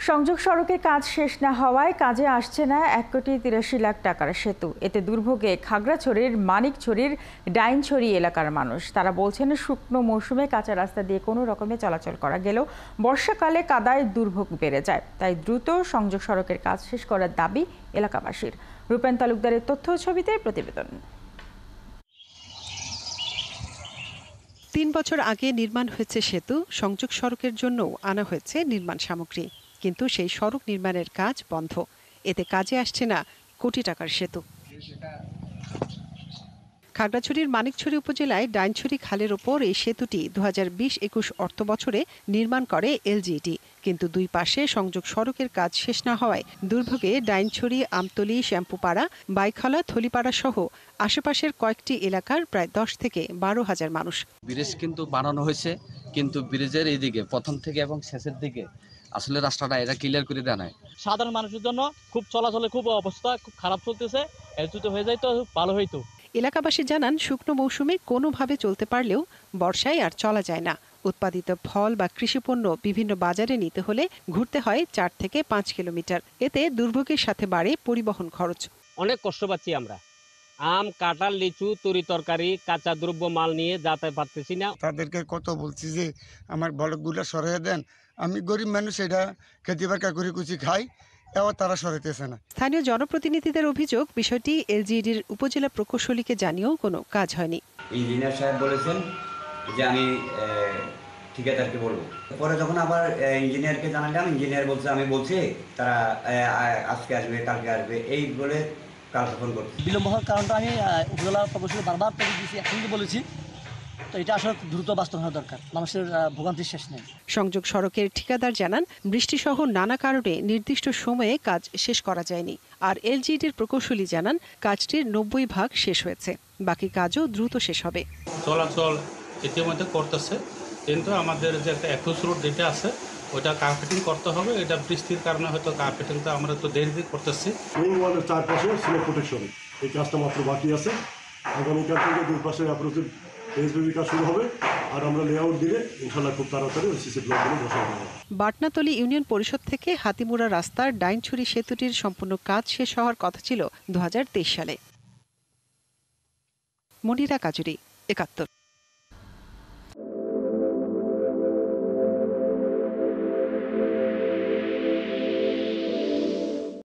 সংযোগ সড়কের কাজ শেষ না হওয়ায় কাজে আসছে না 1,83,00,000 টাকার সেতু। এতে দুর্ভোগে খাগড়াছড়ির মানিকছড়ির ডাইনছড়ি এলাকার মানুষ। তারা বলছেন, শুকনো মৌসুমে কাঁচা রাস্তা দিয়ে কোনো রকমে চলাচল করা গেলেও বর্ষাকালে কাদায় দুর্ভোগ বেড়ে যায়। তাই দ্রুত সংযোগ সড়কের কাজ শেষ করার দাবি এলাকাবাসীর। রূপেন তালুকদারের তথ্য ছবিতে প্রতিবেদন। ৩ বছর আগে নির্মাণ হয়েছে সেতু। সংযোগ সড়কের জন্য আনা হয়েছে নির্মাণ সামগ্রী, কিন্তু সেই সড়ক নির্মাণের কাজ বন্ধ। এতে কাজে আসছে না কোটি টাকার সেতু। খাগড়াছড়ির মানিকছড়ি উপজেলায় ডাইনছড়ি খালের ওপর এই সেতুটি 2020-21 অর্থ বছরে নির্মাণ করে এলজিইডি, কিন্তু দুই পাশে সংযোগ সড়কের কাজ শেষ না হওয়ায় দুর্ভোগে ডাইনছড়ি, আমতলী, শ্যাম্পুপাড়া, বাইখলা, থলিপাড়া সহ আশেপাশের কয়েকটি এলাকার প্রায় 10 থেকে 12,000 মানুষ। ব্রিজ কিন্তু বানানো হয়েছে, কিন্তু ব্রিজের এইদিকে প্রথম থেকে এবং শেষের দিকে আসলে রাস্তাটা এটা ক্লিয়ার করে দেওয়া নাই। সাধারণ মানুষের জন্য খুব চলাচলে খুব অবস্থা খুব খারাপ চলতেছে। এর যদি হয়ে যায় তো ভালো হইতো। এলাকাবাসী জানান, শুকনো মৌসুমে কোনোভাবে চলতে পারলেও বর্ষায় আর চলা যায় না। উৎপাদিত ফল বা কৃষিপণ্য বিভিন্ন বাজারে নিতে হলে ঘুরতে হয় 4 থেকে 5 কিলোমিটার। এতে দুর্ভোগের সাথে বাড়ে পরিবহন খরচ। অনেক কষ্ট পাচ্ছি আমরা। আম, কাঁঠাল, লিচু, তরি তরকারি, কাঁচা দ্রব্য মাল নিয়ে যাতে পারতেছি না। তাদেরকে কত বলছি যে আমার বড়গুলো সরিয়ে দেন, আমি গরিব মানুষ, এটা খেতে বার্কা করে কুচি খাই, এও তারা সরাইতেছে না। স্থানীয় জনপ্রতিনিধিদের অভিযোগ, বিষয়টি এলজিইডির উপজেলা প্রকৌশলীকে জানিয়েও কোনো কাজ হয়নি। ইঞ্জিনিয়ার সাহেব বলেছেন যে আমি ঠিকাদারকে বলবো। পরে যখন আবার ইঞ্জিনিয়ারকে জানালাম, ইঞ্জিনিয়ার বলছে আমি বলছি তারা আজকে আসবে, কালকে আসবে, এই বলে কালক্ষেপণ করছে। বিলম্ব হওয়ার কারণটা আমি উপজেলা প্রকৌশলী বারবার করে দিয়েছি, এখনই বলেছি। তো এটা আসলে দ্রুত বাস্তব হওয়া দরকার, মানুষের ভোগান্তির শেষ নেই। সংযোগ সড়কের ঠিকাদার জানান, বৃষ্টিসহ নানা কারণে নির্দিষ্ট সময়ে কাজ শেষ করা যায়নি। আর এলজিইডির প্রকৌশলী জানান, কাজটির 90% শেষ হয়েছে, বাকি কাজও দ্রুত শেষ হবে। চলাচল ইতিমধ্যে করতেছে, কিন্তু আমাদের যে একটা অ্যাপ্রোচ রোড যেটা আছে ওটা কার্পেটিং করতে হবে। এটা বৃষ্টির কারণে হয়তো কার্পেটিংটা আমরা তো দেরি করতেছি। মেইন ওয়ালের চারপাশে স্লো প্রোটেকশন, এই কাজটা মাত্র বাকি আছে। আগামীকাল থেকে দুই পাশে অ্যাপ্রোচের এসবিবি কাজ শুরু হবে, আর আমরা লেআউট দিলে ইনশাআল্লাহ খুব তাড়াতাড়ি সিসি ব্লকগুলো বসানো হবে। বাটনাতলী ইউনিয়ন পরিষদ থেকে হাতিমুরা রাস্তার ডাইনছড়ি সেতুটির সম্পূর্ণ কাজ শেষ হওয়ার কথা ছিল 2023 সালে। মনিরা কাজুরি, 71।